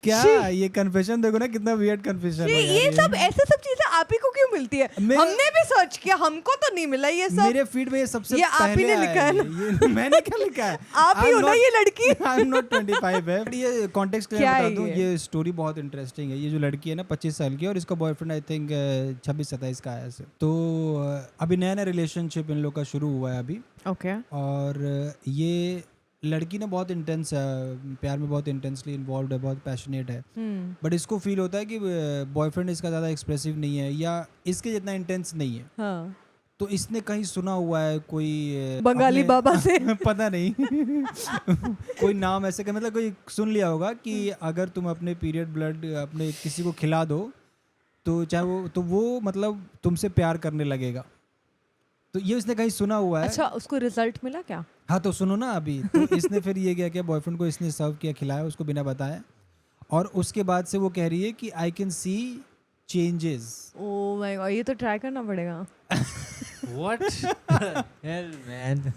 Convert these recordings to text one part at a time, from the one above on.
क्या ये कन्फेशन देखो ना, कितना वियर्ड कन्फेशन है यार ये सब ऐसे सब चीजें आप ही को क्यों मिलती है? हमने भी सर्च किया, हमको तो नहीं मिला ये सब। मेरे फीड में ये सबसे ये आप ही ने लिखा है ना? ये मैंने क्या लिखा है? आप ही हो ना ये लड़की? आई एम नॉट 25 है। ये कॉन्टेक्स्ट के लिए क्या बता है दूं, ये? ये स्टोरी बहुत इंटरेस्टिंग है। ये जो लड़की है ना 25 साल की, और इसका बॉयफ्रेंड आई थिंक 26-27 का है ऐसे। तो अभी नया नया रिलेशनशिप इन लोग का शुरू हुआ है अभी। ओके। और ये लड़की ना बहुत इंटेंस है, प्यार में बहुत इंटेंसली इन्वॉल्व है, बहुत पैशनेट है। बट इसको फील होता है कि बॉयफ्रेंड इसका ज़्यादा एक्सप्रेसिव नहीं है या इसके जितना इंटेंस नहीं है। हाँ। तो इसने कहीं सुना हुआ है कोई बंगाली बाबा से पता नहीं कोई नाम ऐसे का, मतलब कोई सुन लिया होगा कि अगर तुम अपने पीरियड ब्लड अपने किसी को खिला दो तो चाहे वो मतलब तुमसे प्यार करने लगेगा। तो ये उसने कहीं सुना हुआ है। अच्छा, उसको रिजल्ट मिला क्या? हाँ तो सुनो ना अभी। तो इसने फिर ये क्या किया, बॉयफ्रेंड को इसने सर्व किया, खिलाया उसको बिना बताए, और उसके बाद से वो कह रही है कि I can see changes. Oh my God, ये तो ट्राई करना पड़ेगा। What? Hell man.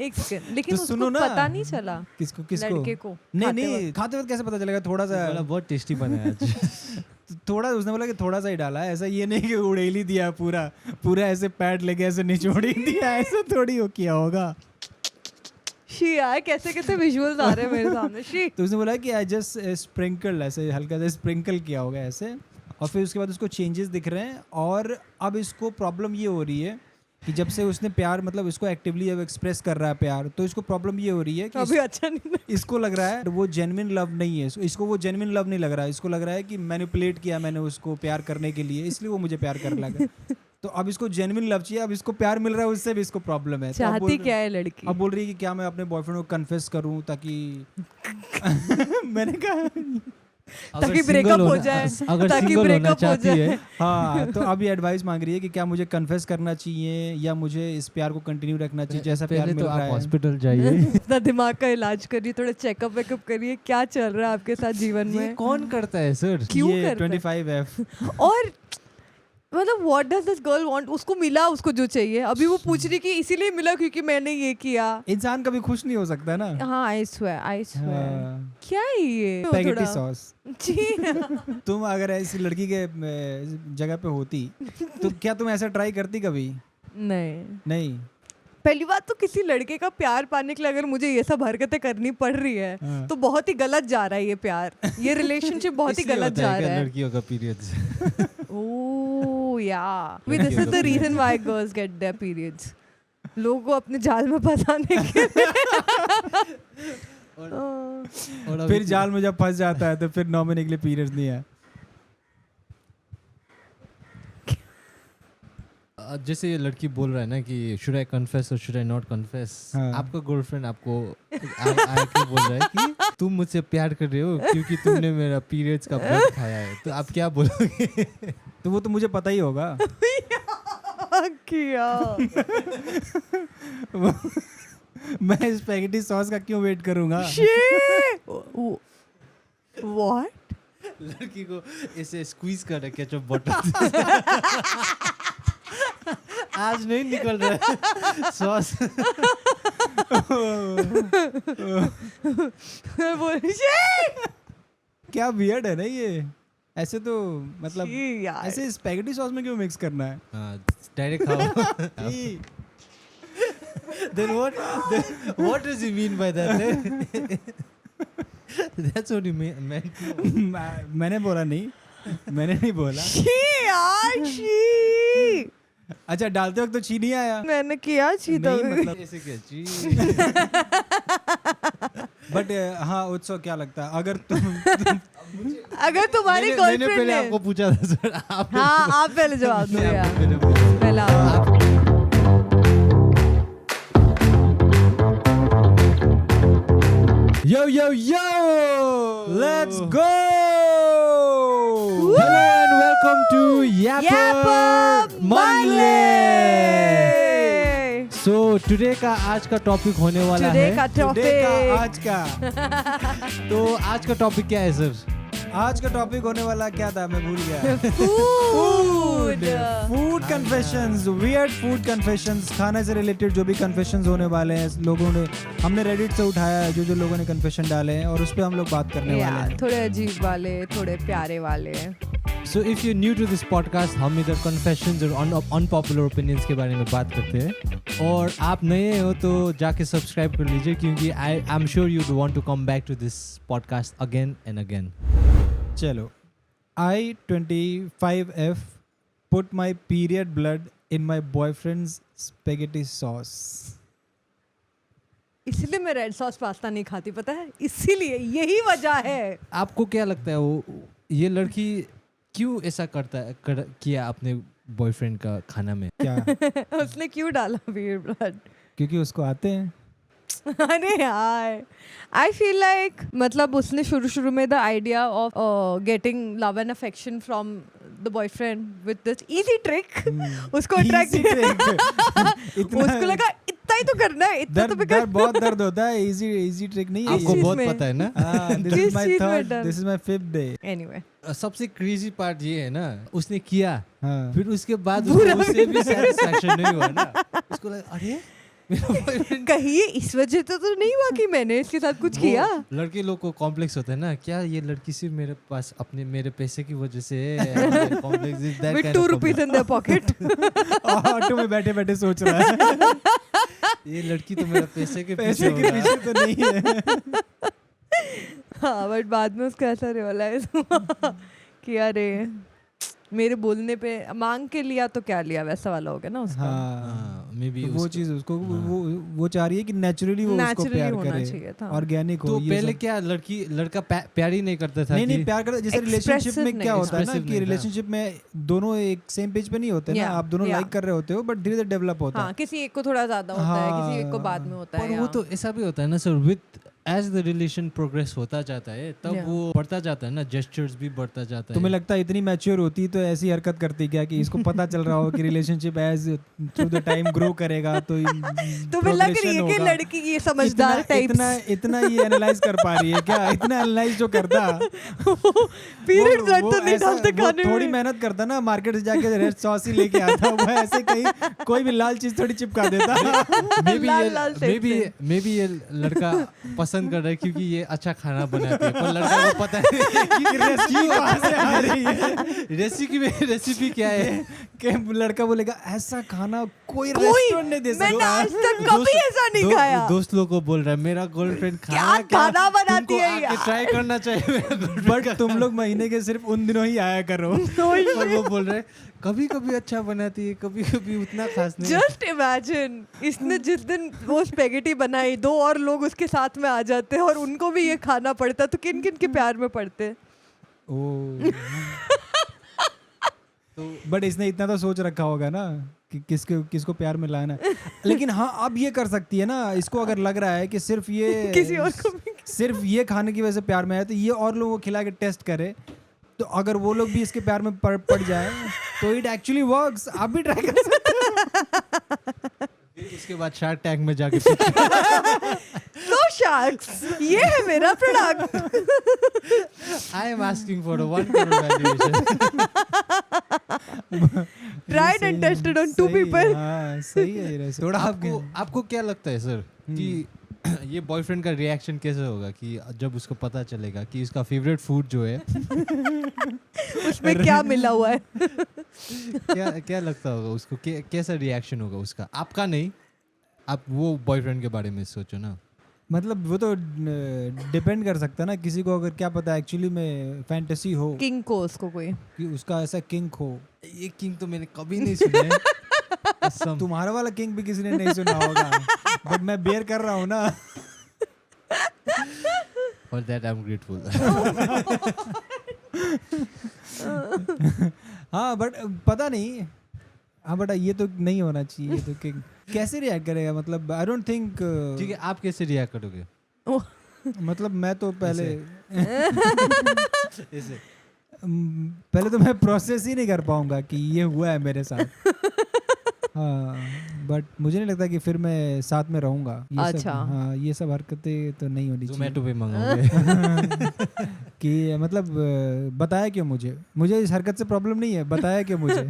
एक सेकंड, लेकिन तो उसको सुनो ना। पता नहीं चला किसको लड़के को? नहीं खाते वक्त कैसे पता चलेगा? थोड़ा सा बोला बहुत टेस्टी बना है आज। थोड़ा उसने बोला कि थोड़ा सा ही डाला है, ऐसा ये नहीं कि उड़ेली दिया पूरा ऐसे पैड लेके ऐसे निचोड़ ही दिया, ऐसा थोड़ी हो किया होगा। शी यार, कैसे कैसे विजुअल्स आ रहे हैं मेरे सामने। शी तो उसने बोला कि आई जस्ट स्प्रिंकल, ऐसे हल्का सा स्प्रिंकल किया होगा ऐसे, और फिर उसके बाद उसको चेंजेस दिख रहे हैं। और अब इसको प्रॉब्लम ये हो रही है कि जब से उसने प्यार मतलब इसको एक्टिवली अब एक्सप्रेस कर रहा है प्यार, तो इसको प्रॉब्लम ये हो रही है कि अभी अच्छा नहीं इसको लग रहा है वो जेन्युइन लव नहीं है। इसको वो जेन्युइन लव नहीं लग रहा है, इसको लग रहा है कि मैनिपुलेट किया मैंने उसको प्यार करने के लिए, इसलिए वो मुझे प्यार करने लगा। तो अब इसको जेन्युइन लव चाहिए, अब इसको प्यार मिल रहा है उससे भी इसको प्रॉब्लम है। तो चाहती क्या है लड़की? अब बोल रही है कि क्या मैं अपने बॉयफ्रेंड को कन्फेस करूं ताकि मैंने कहा ताकि ब्रेकअप हो जाए, अगर ताकि सिंगल होना ब्रेकअप हो चाहती जाए। है हाँ। तो अभी एडवाइस मांग रही है कि क्या मुझे कन्फेस करना चाहिए या मुझे इस प्यार को कंटिन्यू रखना चाहिए जैसा प्यार पहले मिल तो रहा आप है। हॉस्पिटल जाइए। अपना दिमाग का इलाज करिए, थोड़ा चेकअप वेकअप करिए, क्या चल रहा है आपके साथ जीवन ये में। कौन करता है सर? क्यों ये करता है? 25F। और मतलब what does this girl want? उसको मिला उसको जो चाहिए, अभी वो पूछ रही कि इसीलिए मिला क्योंकि मैंने ये किया। इंसान कभी खुश नहीं हो सकता ना। हाँ, आई स्वेयर हाँ। क्या है ये? स्पैगेटी थोड़ा- सॉस। जी। तुम अगर ऐसी लड़की के जगह पे होती तो क्या तुम ऐसा ट्राई करती कभी? नहीं। पहली बात तो किसी लड़के का प्यार पाने के लिए अगर मुझे ये सब हरकतें करनी पड़ रही है हाँ। तो बहुत ही गलत जा रहा है ये प्यार, ये रिलेशनशिप बहुत ही इसलिए गलत होता जा है क्या रहा है। लड़कियों का periods? Oh yeah, this is the reason why girls get their periods, लोगों को अपने जाल में फंसाने के लिए। और फिर जाल में जब फंस जाता है तो फिर 9 महीने के लिए पीरियड्स नहीं है। जैसे ये लड़की बोल रहा है ना कि शुड आई कन्फेस और शुड आई नॉट कन्फेस, हाँ। आपका गर्लफ्रेंड आपको आके बोल रहा है कि तुम मुझसे प्यार कर रहे हो क्योंकि तुमने मेरा पीरियड्स का ब्लड खाया है, तो आप क्या बोलोगे? तो वो तो मुझे पता ही होगा। किया मैं स्पैगेटी सॉस का क्यों वेट करूंगा? व्हाट? लड़की को ऐसे स्क्वीज कर रहा है केचप बटर। आज नहीं निकल रहा है सॉस। क्या वियर्ड है ना ये। ऐसे तो मतलब छी यार। ऐसे स्पैगेटी सॉस में क्यों मिक्स करना है? डायरेक्ट खाओ। ई, Then what does he mean by that? That's what he meant. मैंने बोला नहीं, मैंने नहीं बोला। छी यार, छी। अच्छा, डालते वक्त तो छी नहीं आया। मैंने किया छी तो नहीं, मतलब ऐसे क्या जी? बट हाँ उत्सव, क्या लगता है अगर तुम अगर तुम्हारी मैंने गर्लफ्रेंड पहले है। आपको पूछा था सर, आप हाँ, आप पहले जवाब दो यार। पहले बोलो। पहला Yo, let's go. Hello and welcome to Yapper Monday. So today का आज का टॉपिक होने वाला टुडे है। का Today का टॉपिक, आज का तो आज का टॉपिक क्या है सर? आज का टॉपिक होने वाला क्या था, मैं भूल गया। Food confessions, weird food confessions, खाने से रिलेटेड जो भी कन्फेशंस होने वाले हैं लोगों ने, हमने रेडिट से उठाया है जो लोगों ने कन्फेशन डाले हैं और उस पे हम लोग बात करने वाले हैं। थोड़े अजीब वाले, थोड़े प्यारे वाले। So if you're new to this podcast, हम इधर confessions और unpopular opinions के बारे में बात करते हैं, और आप नए हो तो जाके सब्सक्राइब कर लीजिए क्योंकि I'm sure you'd want to come back to this podcast again and again. चलो, I 25F put my period blood in my boyfriend's spaghetti sauce. इसलिए मैं रेड सॉस पास्ता नहीं खाती, पता है, इसीलिए, यही वजह है। आपको क्या लगता है वो ये लड़की क्यों ऐसा किया अपने बॉयफ्रेंड का खाना में? क्या? उसने क्यों डाला पीरियड ब्लड? क्योंकि उसको आते हैं। अरे यार, आई फील लाइक मतलब उसने शुरू में the idea of getting love and affection from the boyfriend with this easy trick उसको अट्रैक्ट उसको लगा इतना ही तो करना है, इतना तो दर्द बहुत दर्द होता है, इजी ट्रिक नहीं है। आपको बहुत पता है ना। This is my 5th day. Anyway, सबसे क्रेजी पार्ट ये है ना, उसने किया, हाँ। फिर उसके बाद उससे भी सैटिस्फैक्शन नहीं हुआ ना, उसको लगा अरे मेरा बॉयफ्रेंड, कहीं इस वजह से तो नहीं हुआ कि मैंने इसके साथ कुछ किया। लड़के लोग को कॉम्प्लेक्स होता है ना, क्या ये लड़की सिर्फ मेरे पास मेरे पैसे की वजह से complex is that with 2 rupees in their pocket. Auto में बैठे सोच रहा है ये लड़की तो मेरा पैसे के पैसे के पीछे तो नहीं है। हाँ, बट बाद में उसका ऐसा रियलाइज हुआ कि अरे मेरे बोलने पे मांग के लिया तो क्या लिया, वैसा वाला हो गया ना उसका। हाँ, मे बी वो चीज उसको वो चाह रही है कि नेचुरली वो उसको प्यार करे, ऑर्गेनिक हो। तो पहले क्या लड़का प्यार ही नहीं करता था? नहीं प्यार करता, जैसे रिलेशनशिप में क्या होता है ना कि रिलेशनशिप में दोनों एक सेम पेज पे नहीं होते ना, आप दोनों लाइक कर रहे होते हो बट धीरे धीरे डेवलप होता है। किसी एक को थोड़ा ज्यादा होता है, किसी एक को बाद में होता है। पर वो तो ऐसा भी होता है ना sir, with as the relation progress होता जाता है तब वो बढ़ता जाता है ना, जेस्चर्स भी बढ़ता जाता है। तुम्हें लगता है इतनी मैच्योर होती तो ऐसी हरकत करती क्या कि इसको पता चल रहा हो कि relationship as through the time grow करेगा तो तुम्हें लग रही है कि लड़की ये समझदार टाइप्स इतना ये एनालाइज कर पा रही है क्या? इतना एनालाइज जो करता पीरियड ब्लड तो नहीं डालते खाने में, थोड़ी मेहनत करता ना, मार्केट से जाके रेड सॉस ही लेके आता, वो ऐसे कहीं कोई भी लाल चीज थोड़ी चिपका देता। मे बी ये लड़का पसंद कर रहा है क्योंकि ये अच्छा खाना बनाती है, पर लड़का को पता है कि रेसिपी कहां से आ रही है, रेसिपी क्या है। कि लड़का बोलेगा ऐसा खाना कोई रेस्टोरेंट नहीं दे सकता, मैंने आज तक कभी ऐसा नहीं खाया। दोस्त लोग को बोल रहा है मेरा गर्लफ्रेंड खाना बनाती है यार, ट्राई करना चाहिए, बट तुम लोग महीने के सिर्फ उन दिनों ही आया करो। और वो बोल रहे कभी कभी अच्छा बनाती है, कभी कभी उतना खास नहीं। जस्ट इमेजिन, इसने जिस दिन वो स्पेगेटी बनाई 2 और लोग उसके साथ में आ जाते हैं और उनको भी ये खाना पड़ता, तो किन किन के प्यार में पड़ते। तो बट इसने इतना तो सोच रखा होगा ना कि किसको प्यार में लाना है। लेकिन हाँ, अब ये कर सकती है ना, इसको अगर लग रहा है कि सिर्फ ये किसी और को भी सिर्फ ये खाने की वजह से प्यार में आया तो ये और लोगों को खिला के टेस्ट करे, तो अगर वो लोग भी इसके प्यार में पड़ जाए तो इट एक्चुअली वर्क्स। आप भी ट्राई कर सकते हो। उसके बाद शार्क टैंक में जाके नो शार्क्स, ये है मेरा product, I am asking for a 1 crore valuation। Tried and tested on 2 people। हाँ, सही है ये। थोड़ा आपको क्या लगता है सर कि ये बॉयफ्रेंड का रिएक्शन कैसे होगा कि जब उसको पता चलेगा कि उसका फेवरेट फूड जो है उसमें क्या मिला हुआ है? क्या लगता होगा उसको, कैसा रिएक्शन होगा उसका? आपका नहीं, आप वो बॉयफ्रेंड के बारे में सोचो ना। मतलब वो तो डिपेंड कर सकता है ना, किसी को अगर क्या पता एक्चुअली में फैंटेसी हो किंग को, उसको कोई कि उसका ऐसा किंग हो। ये किंग तो मैंने कभी नहीं सुना है। तुम्हारा वाला किंग भी किसी ने नहीं सुना होगा, बट मैं बेयर कर रहा हूँ ना। For that I'm grateful। हाँ बट पता नहीं, हाँ बट ये तो नहीं होना चाहिए। तो किंग कैसे रिएक्ट करेगा? मतलब आई डोंट थिंक। ठीक है, आप कैसे रिएक्ट करोगे? मतलब मैं तो पहले ऐसे पहले तो मैं प्रोसेस ही नहीं कर पाऊंगा कि ये हुआ है मेरे साथ। हाँ बट मुझे नहीं लगता कि फिर मैं साथ में रहूंगा। ये सब, अच्छा। हाँ, ये सब हरकतें तो नहीं होनी चाहिए। जोमेटो पे मंगाओगे? कि मतलब बताया क्यों मुझे इस हरकत से प्रॉब्लम नहीं है, बताया क्यों मुझे।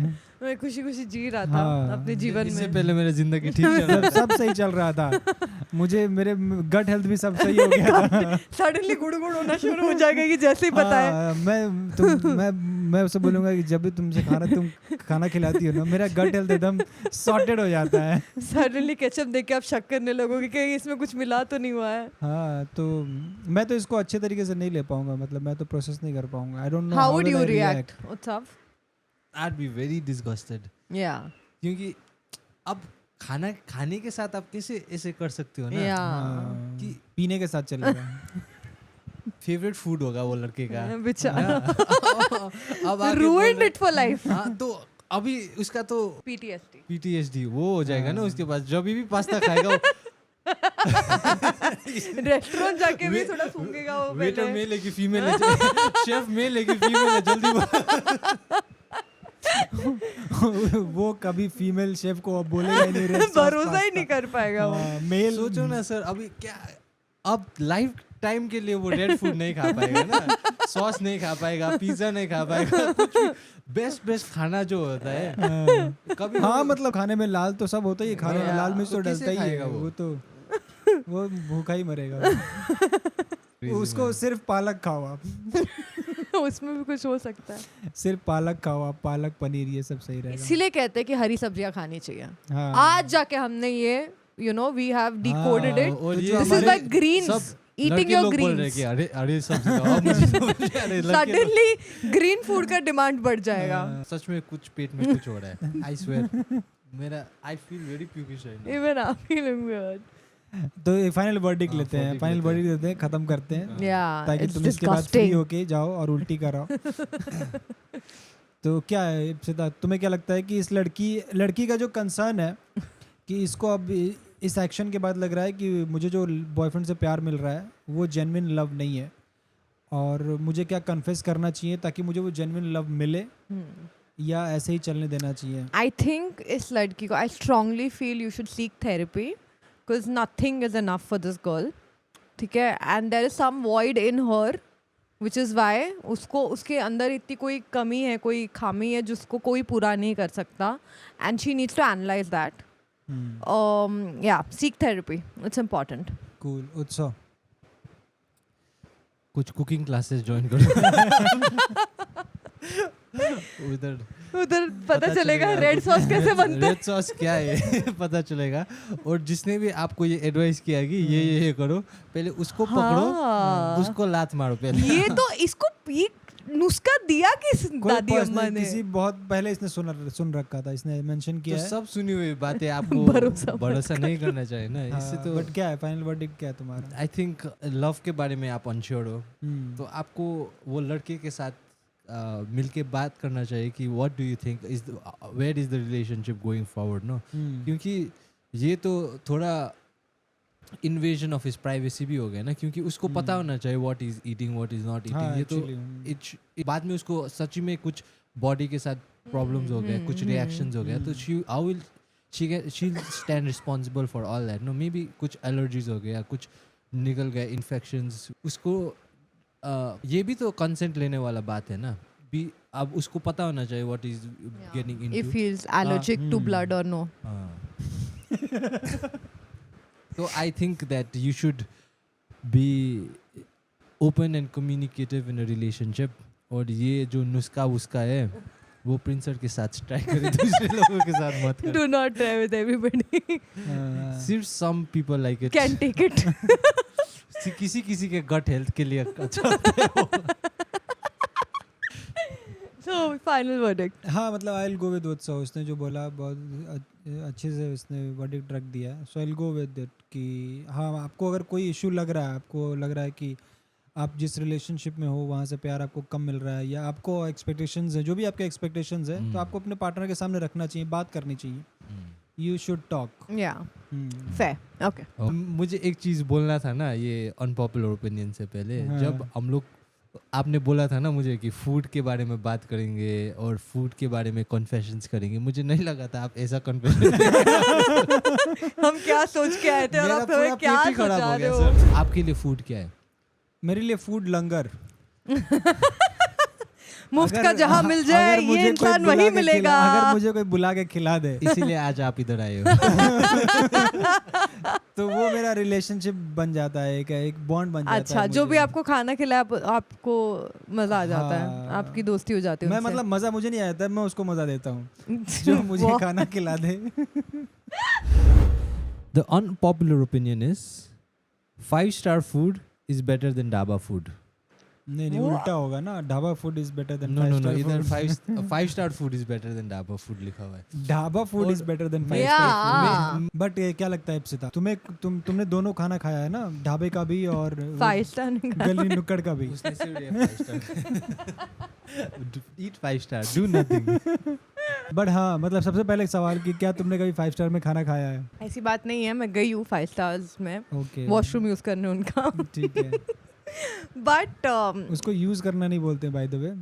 मैं खुशी खुशी जी रहा था हाँ, अपने जीवन इससे में। पहले मेरा जिंदगी ठीक चल रहा सब सही चल रहा था, मुझे मेरे गट हेल्थ भी सब सही हो गया था। सडनली गुड़गुड़ होना शुरू हो जाएगा कि जैसे ही बताए। हाँ, मैं उसे बोलूंगा कि जब भी तुम खाना खिलाती हो ना, मेरा गट हेल्थ एकदम सॉर्टेड हो जाता है। सडनली केचप देख के आप शक करने लगोगे कि इसमें कुछ मिला तो नहीं हुआ है। हाँ, तो मैं तो इसको अच्छे तरीके से नहीं ले पाऊंगा, मतलब मैं तो प्रोसेस नहीं कर पाऊंगा। I don't know how would you react उत्सव? I'd be very disgusted. या क्योंकि अब खाने के साथ आप कैसे ऐसे कर सकते हो ना? या कि पीने के साथ चलेगा। फेवरेट फूड होगा वो लड़के का। बेचारा अब आके ruined बोल it for life. हाँ, तो अभी उसका तो PTSD PTSD वो हो जाएगा ना उसके पास। जब भी पास्ता खाएगा वो रेस्टोरेंट जाके भी थोड़ा सूंघेगा वो वेटर पहले। मेल है कि फीमेल है, शेफ मेल है कि फीमेल है, जल्दी बोल। वो कभी फीमेल शेफ को अब बोलेगा ही नहीं, रेड सॉस भरोसा ही नहीं कर पाएगा वो। मेल। सोचो ना सर, अभी क्या अब लाइफ टाइम के लिए वो रेड फूड नहीं खा पाएगा ना, सॉस नहीं खा पाएगा, पिज्जा नहीं खा पाएगा, कुछ बेस्ट खाना जो होता है कभी हाँ, मतलब खाने में लाल तो सब होता ही है, खाने में Yeah. लाल मिर्च तो तो कैसे डलता ही है, खाएगा वो? वो तो वो भूखा ही मरेगा। उसको सिर्फ पालक खाओ आप। उसमें भी कुछ हो सकता है। सिर्फ पालक खाओ आप, पालक पनीर ये सब सही रहेगा। इसीलिए कहते हैं कि हरी सब्जियां खानी चाहिए। हाँ, आज जाके हमने ये वी हैव डिकोडेड इट। और तो ये जो दिस इज हमारे लाइक ग्रीन्स, ईटिंग योर बोल रहे हैं कि ग्रीन्स। अरे सब्जी खाओ। अब मुझे समझ में आ रहा है, लड़के लोग- सडनली ग्रीन फूड का डिमांड बढ़ जाएगा। सच में कुछ पेट में कुछ हो रहा है। आई स्वेयर मेरा I feel very pukish right now. Even I feeling weird. तो फाइनल वर्डिक्ट लेते हैं, verdict फाइनल लेते हैं। वर्डिक्ट देते हैं, खत्म करते हैं, या ताकि इट्स तुम इसके बाद फ्री डिस्गस्टिंग। होके जाओ और उल्टी कराओ। तो क्या है इप्सिता, तुम्हें क्या लगता है कि इस लड़की का जो कंसर्न है कि इसको अब इस एक्शन के बाद लग रहा है कि मुझे जो बॉयफ्रेंड से प्यार मिल रहा है वो जेन्युइन लव नहीं है, और मुझे क्या कन्फेस करना चाहिए ताकि मुझे वो जेन्युइन लव मिले, या ऐसे ही चलने देना चाहिए? आई थिंक इस लड़की को, I strongly feel you should seek therapy, because nothing is enough for this girl. ठीक है, and there is some void in her which is why उसके अंदर इतनी कोई कमी है, कोई खामी है जिसको कोई पूरा नहीं कर सकता, and she needs to analyse that. या seek therapy, it's important. Cool. Utsav, कुछ कुकिंग क्लासेस ज्वाइन करो। उधर पता चलेगा रेड सॉस कैसे बनता है। रेड सॉस क्या है पता चलेगा। और जिसने भी आपको ये एडवाइस किया कि ये करो, पहले उसको पकड़ो, हाँ। उसको लात मारो पहले। ये तो इसको नुस्खा दिया किस कोई दादी अम्मा personally ने? किसी बहुत पहले इसने सुन रखा था, इसने मेंशन किया तो है। सब सुनी हुई बातें आपको भरोसा नहीं करना चाहिए ना, इससे तो। बट क्या है फाइनल वर्डिक्ट, क्या है तुम्हारा? आई थिंक लव के बारे में आप अनश्योर हो, हम्म, तो आपको वो लड़के के साथ मिलके बात करना चाहिए कि what do you think is where is the relationship going forward, no? क्योंकि ये तो थोड़ा इन्वेजन ऑफ हिज प्राइवेसी भी हो गया ना, क्योंकि उसको पता होना चाहिए what is eating, what is not eating. ये तो बाद में उसको सच में कुछ बॉडी के साथ प्रॉब्लम्स हो गया, कुछ रिएक्शंस हो गया, तो she stand responsible for all that, no? Maybe कुछ एलर्जीज हो गया, कुछ निकल गए इन्फेक्शंस, उसको ये भी तो कंसेंट लेने वाला बात है ना। भी अब उसको पता होना चाहिए what is getting into. If he is allergic to blood or no. So I think that you should be open and communicative in a relationship. और ये जो नुस्खा उसका है वो प्रिंसर के साथ ट्राई करें, दूसरे लोगों के साथ मत करें। Do not try with everybody. सिर्फ some people like it. Can take it. किसी के गट हेल्थ के लिए अच्छा होता है वो। So final verdict. हाँ, मतलब आई विल गो विद उत्सव, उसने जो बोला बहुत अच्छे से उसने वर्डिक्ट रख दिया है। So I will go with it कि हाँ, आपको अगर कोई इशू लग रहा है, आपको लग रहा है कि आप जिस रिलेशनशिप में हो वहाँ से प्यार आपको कम मिल रहा है, या आपको एक्सपेक्टेशंस है, जो भी आपके एक्सपेक्टेशंस है, तो आपको अपने पार्टनर के सामने रखना चाहिए, बात करनी चाहिए। You should talk. Yeah. Fair. Okay. मुझे एक चीज़ बोलना था ना, ये अनपॉपुलर ओपिनियन से पहले। हाँ। जब हम लोग आपने बोला था ना मुझे कि फूड के बारे में बात करेंगे और फूड के बारे में कन्फेशंस करेंगे, मुझे नहीं लगा था आप ऐसा कन्फेशन हम क्या सोच के आए थे और आप हमें क्या सोचा रहे हो? सर। आपके लिए फूड क्या है? मेरे लिए फूड लंगर। मुफ्त का जहाँ मिल जाए अगर मुझे ये कोई इंसान बुला वही के मिलेगा। अगर मुझे कोई बुला के खिला दे इसीलिए आज आप इधर आए हो। तो वो मेरा रिलेशनशिप बन जाता है, एक बॉन्ड बन जाता है। अच्छा, जो भी मुझे। आपको खाना खिलाए आपको मजा आ जाता है, हाँ। आपकी दोस्ती हो जाती है मैं उनसे। मतलब मजा मुझे नहीं आता, मैं उसको मजा देता हूँ जो मुझे वाह। खाना खिला दे। The unpopular opinion is 5-star food is better than dhaba food. नहीं वो- उल्टा होगा ना, dhaba food is better than No, इधर 5-star food is better than dhaba food लिखा हुआ है। Dhaba food is better than five Yeah. Star. But क्या लगता है इप्सिता, तुमने दोनों खाना खाया है ना, ढाबे का भी और वो 5 स्टार नहीं खाना। गली नुक्कड़ का भी। उसने सिर्फ दिया 5-star। Eat 5-star, do nothing. But हाँ मतलब सबसे पहले सवाल कि क्या तुमने कभी 5 स्टार में खाना खाया है? ऐसी बात नहीं है, मैं गई हूँ 5 स्टार्स में ओके वॉशरूम यूज करने उनका। ठीक है। बट उसको यूज करना नहीं बोलते बाय द वे।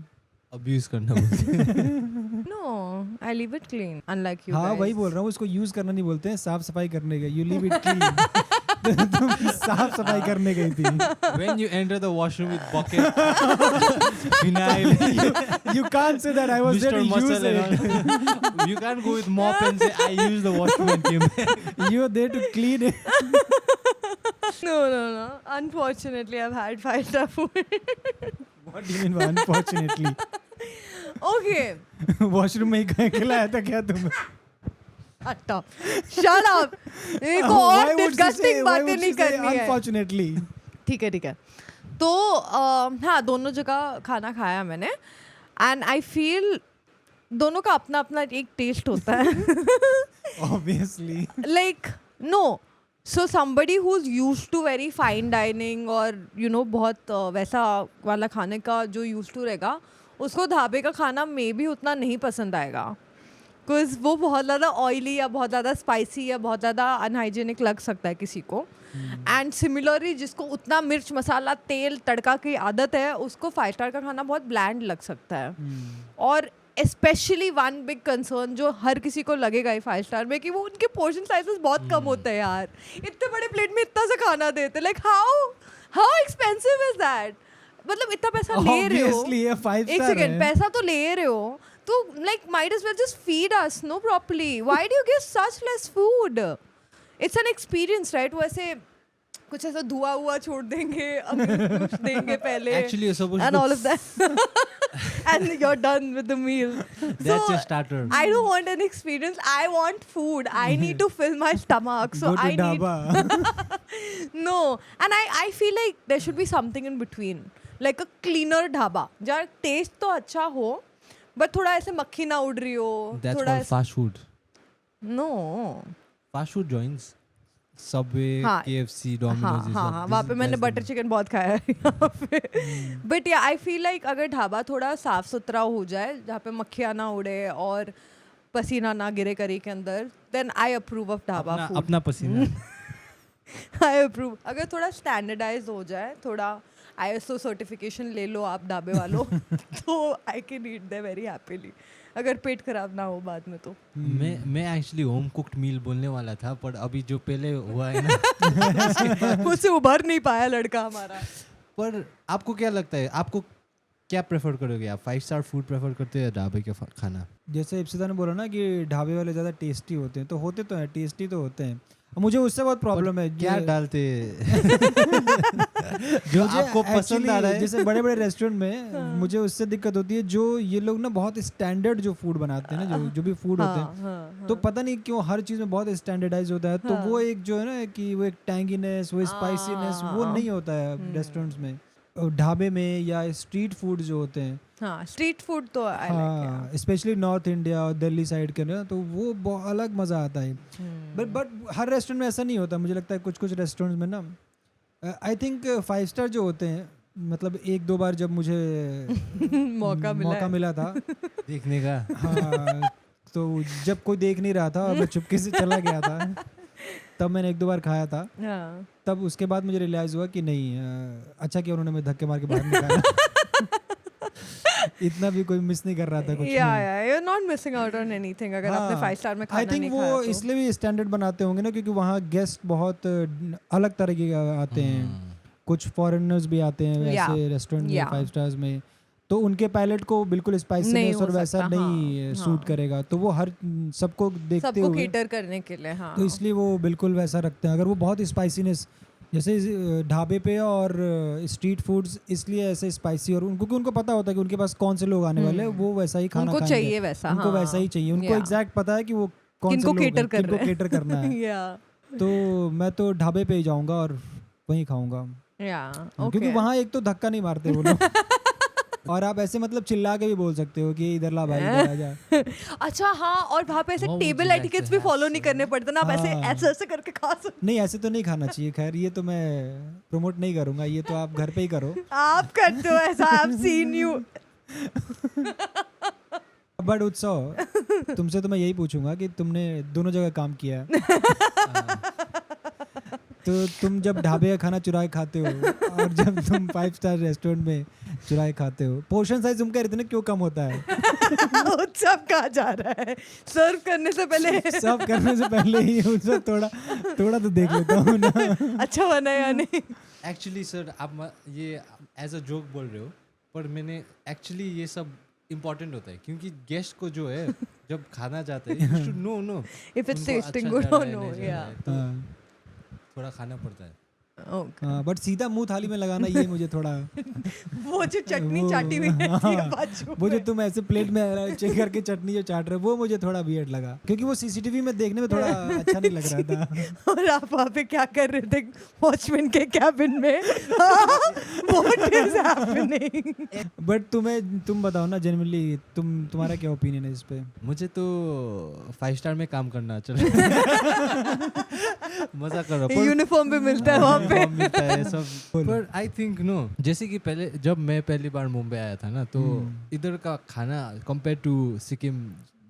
Abuse करना बोलते हैं। No, I leave it clean unlike you. हाँ वही बोल रहा हूँ, उसको यूज करना नहीं बोलते हैं, साफ सफाई करने गए। You leave it clean. तुम साफ सफाई करने गई थी। When you enter the washroom with bucket, vinyl, You can't say that I was there Mr. to use Muscle and it. all. You can't go with mop and say I use the washroom and came back. You were there to clean it. No. Unfortunately, I've had 5 star food. What do you mean by unfortunately? Okay. Washroom में ही खिलाया था क्या तुम्हें? अच्छा, shut up. एक और disgusting बातें नहीं करनी है। Unfortunately. ठीक है। तो हाँ, दोनों जगह खाना खाया मैंने एंड आई फील दोनों का अपना अपना एक टेस्ट होता है। Obviously. Like no, so somebody who's used to very fine dining और बहुत वैसा वाला खाने का जो used to रहेगा, उसको ढाबे का खाना मे भी उतना नहीं पसंद आएगा, बिकॉज वो बहुत ज़्यादा ऑयली या बहुत ज़्यादा स्पाइसी या बहुत ज़्यादा अनहाइजीनिक लग सकता है किसी को। एंड सिमिलरली जिसको उतना मिर्च मसाला तेल तड़का की आदत है, उसको 5 स्टार का खाना बहुत ब्लैंड लग सकता है। और स्पेशली वन बिग कंसर्न जो हर किसी को लगेगा ही 5 स्टार में, कि वो उनके पोर्शन साइजेस बहुत कम होते हैं यार। इतने बड़े प्लेट में इतना सा खाना देते, like how expensive is that? मतलब इतना पैसा ले रहे हो, Obviously ये 5 एक स्टार सेकेंड, है। पैसा तो ले रहे हो तो like might as well just feed us no properly. Why do you give such less food? It's an experience right? वो ऐसे कुछ ऐसा धुआं हुआ छोड़ देंगे, कुछ देंगे पहले, Actually, you're supposed and to. all of that, and you're done with the meal. That's your starter. I don't want an experience. I want food. I need to fill my stomach. So Go to I need dhaba. no, and I feel like there should be something in between, like a cleaner dhaba जहाँ test तो अच्छा हो, but थोड़ा ऐसे मक्खी ना उड़ रही हो, That's थोड़ा called fast food. no. Fast food joints. Subway, हाँ, KFC, Domino's. हाँ, वहाँ पे मैंने बटर चिकन बहुत खाया है यहाँ पे। बट या आई फील लाइक अगर ढाबा थोड़ा साफ सुथरा हो जाए, जहाँ पे मक्खियाँ ना उड़े और पसीना ना गिरे करी के अंदर, then I approve of dhaba food. अपना पसीना। I approve. अगर थोड़ा स्टैंडर्डाइज हो जाए, थोड़ा ISO सर्टिफिकेशन ले लो आप ढाबे वालों, तो I can eat there very happily, अगर पेट खराब ना हो बाद में तो। मैं एक्चुअली होम कुक्ड मील बोलने वाला था, पर अभी जो पहले हुआ है ना, उससे उभर नहीं पाया लड़का हमारा। पर आपको क्या लगता है, आपको क्या प्रेफर करोगे आप? 5 स्टार फूड प्रेफर करते हैं या ढाबे का खाना? जैसे इप्सिता ने बोला ना कि ढाबे वाले ज़्यादा टेस्टी होते हैं, तो होते तो हैं, टेस्टी तो होते हैं। मुझे उससे बहुत प्रॉब्लम है। क्या डालते जो मुझे आपको पसंद आ रहा है? जैसे बड़े बड़े रेस्टोरेंट में मुझे उससे दिक्कत होती है, जो ये लोग ना बहुत स्टैंडर्ड जो फूड बनाते हैं ना, जो भी फूड होते हैं, तो पता नहीं क्यों हर चीज़ में बहुत स्टैंडर्डाइज होता है। तो वो एक जो है ना कि वो एक टैंगीनेस, वो स्पाइसीनेस वो नहीं होता है रेस्टोरेंट्स में। ढाबे में या स्ट्रीट फूड जो होते हैं, हाँ स्ट्रीट फूड तो आई हाँ स्पेशली नॉर्थ इंडिया और दिल्ली साइड के ना, तो वो बहुत अलग मज़ा आता है। बट हर रेस्टोरेंट में ऐसा नहीं होता, मुझे लगता है कुछ कुछ रेस्टोरेंट्स में ना आई थिंक 5 स्टार जो होते हैं, मतलब 1-2 बार जब मुझे मौका मिला था देखने का, हाँ, तो जब कोई देख नहीं रहा था और मैं चुपके से चला गया था, तब मैंने 1-2 बार खाया था। तब उसके बाद मुझे रियलाइज़ हुआ कि नहीं, अच्छा कि उन्होंने मुझे धक्के मार के बाहर निकाला। इतना भी कोई मिस नहीं कर रहा था कुछ या you are not missing out on anything अगर आपने 5 स्टार में खाना आई थिंक नहीं वो खाया तो। इसलिए भी स्टैंडर्ड बनाते होंगे ना क्योंकि वहाँ गेस्ट बहुत अलग तरह के आते हैं, कुछ फॉरेनर्स भी आते हैं वैसे रेस्टोरेंट में 5 स्टार्स में, तो उनके पैलेट को बिल्कुल स्पाइसीनेस और वैसा नहीं सूट करेगा, तो वो हर सबको देखते हुए केटर करने के लिए हाँ, तो इसलिए वो बिल्कुल वैसा रखते हैं। अगर वो बहुत स्पाइसीनेस जैसे ढाबे पे और स्ट्रीट फूड्स इसलिए ऐसे स्पाइसी और क्योंकि उनको पता होता है कि उनके पास कौन से लोग आने वाले हैं, वो वैसा ही खाना उनको चाहिए वैसा, उनको हाँ, वैसा ही चाहिए, उनको एग्जैक्ट पता है कि वो कौन से लोग केटर कर किनको केटर करना है। तो मैं तो ढाबे पे ही जाऊंगा और वहीं खाऊंगा, क्योंकि वहाँ एक तो धक्का नहीं मारते वो लोग और आप ऐसे मतलब चिल्ला के भी बोल सकते हो कि इधर ला भाई इधर आ जा। अच्छा हाँ, और वहाँ पे ऐसे What would table you like etiquettes to भी have, फॉलो नहीं sir? करने पड़ते ना, आप ऐसे हाँ। ऐसे ऐसे करके खा सकते। नहीं ऐसे तो नहीं खाना चाहिए, खैर ये तो मैं प्रमोट नहीं करूंगा, ये तो आप घर पे ही करो। आप करते हो ऐसा, I have seen you. But उत्सव तुमसे तो मैं यही पूछूंगा कि तुमने दोनों जगह काम किया है तो तुम जब ढाबे का खाना चुरा के खाते हो और जब तुम 5 स्टार रेस्टोरेंट में चुरा के खाते हो, पोर्शन साइज तुमका इतने क्यों कम होता है? उत्सव कहाँ जा रहा है? सर्व करने से पहले सब करने से पहले ही उत्सव थोड़ा तो देख लेता हूँ ना। अच्छा बना या नहीं। एक्चुअली सर आप ये एज अ जोक बोल रहे हो, पर मैंने एक्चुअली ये सब इम्पोर्टेंट होता है क्योंकि गेस्ट को जो है जब खाना जाता है you should know If it's उनको tasting अच्छा good जा or रहा है, no, नहीं जा रहा है, तो हाँ। थोड़ा खाना पड़ता है। Okay. बट सीधा मुंह थाली में लगाना ये मुझे थोड़ा वो जो चटनी वो- चाटी हुई रहती है हाँ, बाजू वो जो में। तुम ऐसे प्लेट में चेक करके चटनी जो चाट रहे हो वो मुझे थोड़ा वियर्ड लगा क्योंकि वो सीसीटीवी में देखने में थोड़ा अच्छा नहीं लग रहा था। और आप वहाँ पे क्या कर रहे थे वॉचमैन के कैबिन में? What is happening? बट तुम बताओ ना जनरली तुम्हारा क्या ओपिनियन है इस पे? मुझे तो 5 स्टार में काम करना अच्छा मजा कर रहा यूनिफॉर्म भी मिलता है वहाँ पे। मिलता है सब, पर आई थिंक नो जैसे कि पहले जब मैं पहली बार मुंबई आया था ना, तो इधर का खाना कंपेयर टू सिक्किम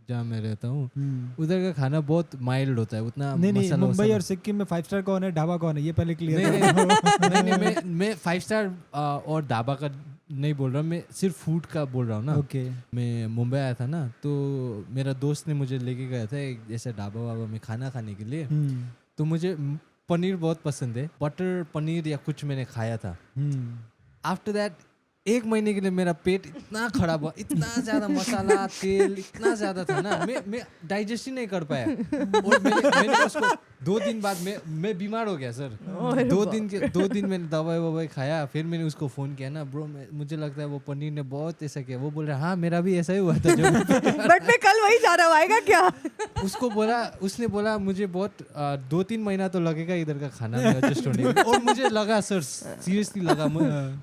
जहाँ मैं रहता हूँ, उधर का खाना बहुत माइल्ड होता है, उतना नहीं मसाला मुंबई वसाला- और सिक्किम में 5 स्टार कौन है ढाबा कौन है ये पहले क्लियर नहीं, मैं 5 स्टार और ढाबा का नहीं बोल रहा, मैं सिर्फ फूड का बोल रहा हूँ ना। ओके मैं मुंबई आया था ना, तो मेरा दोस्त ने मुझे लेके गया था एक जैसे ढाबा वाबा में खाना खाने के लिए, तो मुझे पनीर बहुत पसंद है, बटर पनीर या कुछ मैंने खाया था। आफ्टर दैट 1 महीने के लिए मेरा पेट इतना खराब हुआ, इतना ज़्यादा मसाला तेल इतना ज़्यादा था ना, मैं डाइजेस्ट ही नहीं कर पाया। और मैंने उसको 2 दिन बाद मैं बीमार हो गया सर। 2 दिन मैंने दवाई खाया, फिर मैंने उसको फ़ोन किया ना, ब्रो मुझे लगता है वो पनीर ने बहुत ऐसा किया। वो बोल रहा हाँ मेरा भी ऐसा ही हुआ था जब बट मैं कल वही जा रहा हूँ, आएगा क्या? उसने बोला मुझे बहुत 2-3 महीना तो लगेगा इधर का खाना में एडजस्ट होने में। और मुझे लगा सर, सीरियसली लगा,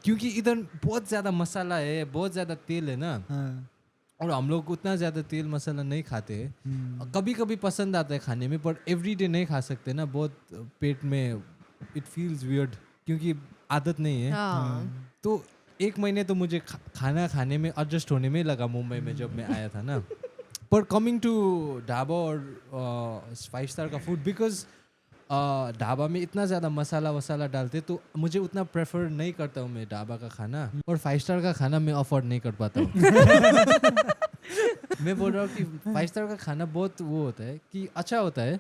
क्योंकि इधर बहुत ज़्यादा मसाला है, बहुत ज़्यादा तेल है ना, और हम लोग उतना ज़्यादा तेल मसाला नहीं खाते हैं। कभी कभी पसंद आता है खाने में, पर एवरीडे नहीं खा सकते ना, बहुत पेट में इट फील्स वियर्ड क्योंकि आदत नहीं है। तो 1 महीने तो मुझे खाना खाने में एडजस्ट होने में लगा मुंबई में जब मैं आया था ना। पर कमिंग टू ढाबा और 5 स्टार का फूड, बिकॉज ढाबा में इतना ज़्यादा मसाला वसाला डालते, तो मुझे उतना प्रेफर नहीं करता हूँ मैं ढाबा का खाना, और 5 स्टार का खाना मैं अफोर्ड नहीं कर पाता हूँ। मैं बोल रहा हूँ कि 5 स्टार का खाना बहुत वो होता है कि अच्छा होता है,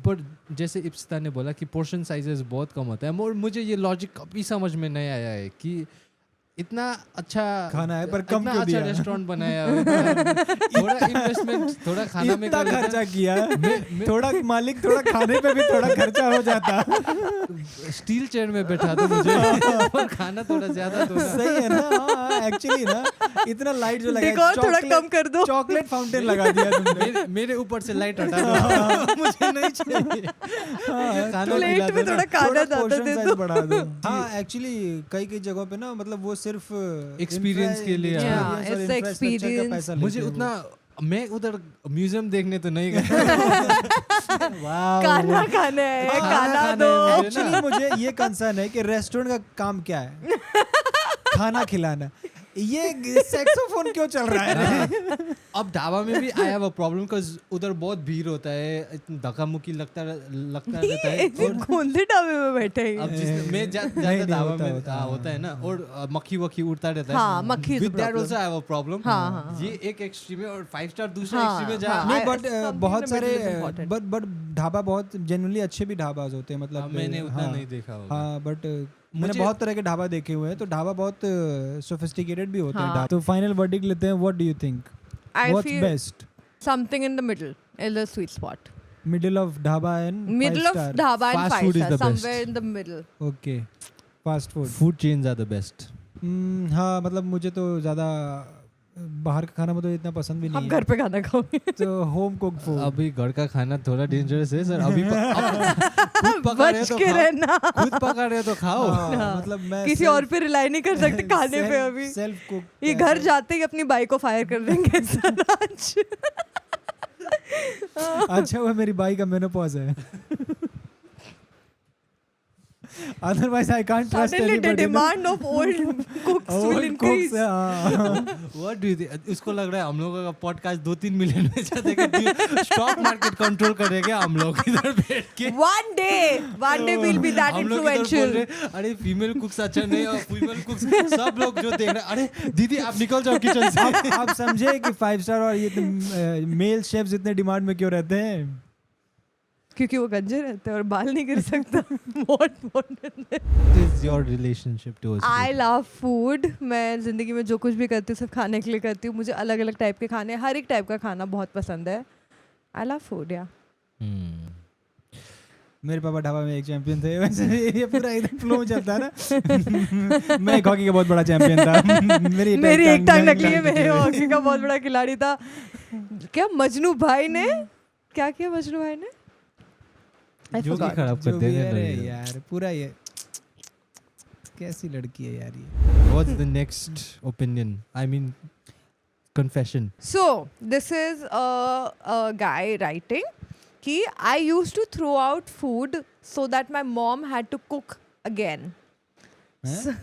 पर जैसे इप्सिता ने बोला कि पोर्शन साइजेस बहुत कम होता है, और मुझे ये लॉजिक कभी समझ में नहीं आया है कि इतना अच्छा खाना है पर कम इतना क्यों अच्छा दिया? रेस्टोरेंट बनाया, थोड़ा इन्वेस्टमेंट थोड़ा खाना में इतना कर लेता। खर्चा किया थोड़ा मालिक थोड़ा खाने पे भी थोड़ा खर्चा हो जाता। स्टील चेयर में बैठा दो मुझे और खाना थोड़ा ज्यादा दो ना। सही है ना, एक्चुअली ना इतना लाइट जो लगा डेकोर थोड़ा कम कर दो। चॉकलेट फाउंटेन लगा दिया तुमने। मेरे ऊपर से लाइट हटा दो, मुझे नहीं चाहिए। खाना प्लेट खिला में दो ना। थोड़ा खाना थोड़ा ज्यादा portion दे size दो। बढ़ा दो। हाँ एक्चुअली कई जगहों पे ना मतलब वो सिर्फ Experience के लिए, हाँ। Yeah, it's the experience. मुझे उतना मैं उधर म्यूजियम देखने तो नहीं गया। खाना खाना है, खाना दो। है। एक्चुअली मुझे ये कंसर्न है कि रेस्टोरेंट का काम क्या है? खाना खिलाना। ये सैक्सोफोन क्यों चल रहा है? अब ढाबा में भी I have a problem because उधर बहुत भीड़ होता है, धक्का मुक्की लगता रहता है। कौन से ढाबे में बैठे हैं? अब मैं जाता नहीं, ढाबा होता, में होता, होता है ना, और मक्खी वक्खी उड़ता रहता है। हाँ, मक्खी is with the that problem. Also I have a problem. हाँ, ये एक एक्सट्रीम है और 5 स्टार दूसरा हाँ, एक्सट्रीम है जहाँ हाँ, नहीं, I- बट something बहुत in the सारे middle is important. But dhaba बहुत जनरली अच्छे भी ढाबाज होते हैं, मतलब मैंने उतना हाँ, नहीं देखा होगा। हाँ, बट मैंने मुझे- बहुत तरह के ढाबा देखे हुए हैं, तो ढाबा बहुत सोफिस्टिकेटेड भी होते हैं हाँ। ढाबा। तो फाइनल वर्डिक्ट लेते हैं, what do you think, I what's feel best, something in the middle is the sweet spot. Middle of dhaba and Middle of dhaba and Fast 5 food is star, the best. somewhere in the middle. Okay, fast food. Food chains are the best. हाँ, मतलब मुझे तो ज़्यादा बाहर का खाना मुझे इतना पसंद भी आप नहीं घर है, पे खाना खाओगे? तो होम कुक फूड। अभी घर का खाना थोड़ा डेंजरस है सर। अभी खुद पका रहे हो बच तो के खाओ, रहना। खुद पका रहे हो तो खाओ। हाँ। मतलब मैं किसी और पे रिलाई नहीं कर सकते खाने पे अभी। Self cook. ये घर जाते ही अपनी बाइक को फायर कर देंगे सर आज। अच्छा हुआ मेरी बाई का मेनोपॉज है, otherwise I can't trust Suddenly the anybody. demand of old cooks will increase. What do you think? उसको लग रहा है हम लोगों का पॉडकास्ट 2-3 मिलियन में जाते हैं। स्टॉक मार्केट कंट्रोल करेंगे हम लोग इधर बैठ के। One day we'll be that हम लोग इधर बोल influential. रहे, अरे फीमेल कुक्स अच्छा नहीं और फीमेल कुक्स सब लोग जो देख रहे हैं, अरे दीदी आप निकल जाओ किचन से। आप समझे कि 5 स्टार और ये मेल शेफ्स इतने डिमांड में क्यों रहते हैं? क्योंकि वो गंजे रहते हैं और बाल नहीं गिर सकता। What Is your relationship towards I food? love food. मैं जिंदगी में जो कुछ भी करती हूँ सिर्फ खाने के लिए करती हूँ। मुझे अलग अलग टाइप के खाने, हर एक टाइप का खाना बहुत पसंद है। I love food, yeah. मेरे पापा ढाबा में एक चैंपियन थे, वैसे ये पूरा एकदम फ्लो में चलता है ना। मैं एक हॉकी का बहुत बड़ा चैंपियन था। मेरी एक टांग नकली है, मैं हॉकी का बहुत बड़ा खिलाड़ी था। क्या मजनू भाई ने क्या किया? मजनू भाई ने I जो भी forgot. खराब जो कर भी है रे देंगे। यार, पूरा ये कैसी लड़की है यार ये। What's the next opinion? I mean, confession. So this is a guy writing कि I used to throw out food so that my mom had to cook again. हैं?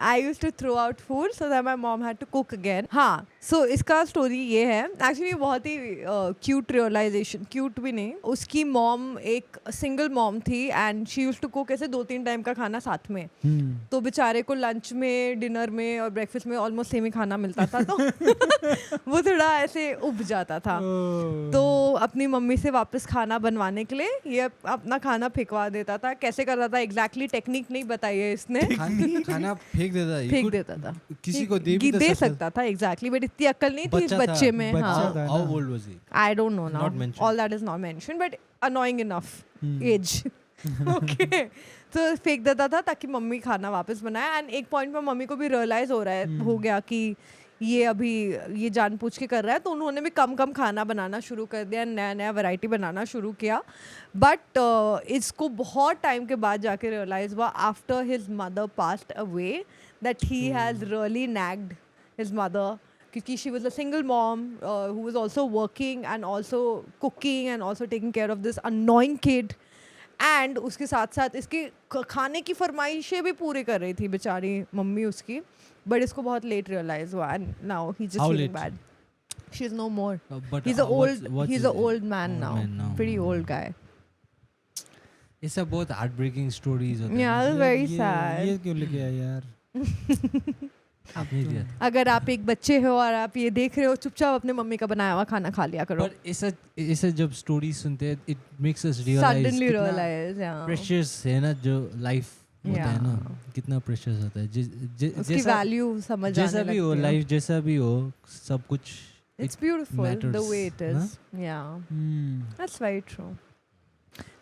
I used to throw out food so that my mom had to cook again. हाँ, so इसका story ये है, actually बहुत ही cute realisation, cute भी नहीं, उसकी mom एक सिंगल मॉम थी and she used to cook ऐसे 2-3 टाइम का खाना साथ में। तो बेचारे को लंच में, डिनर में और ब्रेकफास्ट में ऑलमोस्ट सेम ही खाना मिलता था, तो वो थोड़ा ऐसे उब जाता था। तो अपनी मम्मी से वापस खाना बनवाने के लिए ये अपना खाना फेंकवा देता था। कैसे कर रहा था एग्जैक्टली टेक्निक नहीं बताई है इसने। खाना फेंक देता है। फेंक देता था, किसी को दे भी दे सकता था एग्जैक्टली, बट इतनी अक्ल नहीं थी इस बच्चा था, बच्चे में। बच्चा हाँ, था। How old was he? I don't know now. Not mentioned. All that is not mentioned, but annoying enough age. Okay. तो फेंक देता था ताकि मम्मी खाना वापस बनाए। एंड एक पॉइंट पे मम्मी को भी रियलाइज हो गया कि ये अभी ये जानबूझ के कर रहा है, तो उन्होंने भी कम कम खाना बनाना शुरू कर दिया, नया नया वैरायटी बनाना शुरू किया। बट इसको बहुत टाइम के बाद जाके रियलाइज हुआ after his mother passed away that he has really nagged his mother, क्योंकि she was a single mom who was also working and also cooking and also taking care of this annoying kid, एंड उसके साथ साथ इसकी खाने की फरमाइशें भी पूरी कर रही थी बेचारी मम्मी उसकी। बट इसको बहुत लेट रियलाइज हुआ and now he just How feeling late? Bad. She is no more. But He's a what's his old age? man Old now. man now. Pretty old guy. ये सब बहुत heartbreaking stories होते हैं। Yeah, ना। it's very ये sad. क्यों लेके आया यार? आपने दिया था। अगर आप एक बच्चे हो और आप ये देख रहे हो, चुपचाप अपने मम्मी का बनाया हुआ खाना खा लिया करो. पर ऐसा जब स्टोरी सुनते हैं, it makes us realize Suddenly कितना realize, yeah. precious है ना जो life होता है ना, Yeah. कितना precious होता है। उसकी जैसा वैल्यू समझ जैसा आने भी हो, लगती है. life जैसा भी हो, सब कुछ It's beautiful the matters, way it huh? is. Yeah, Hmm. that's very true.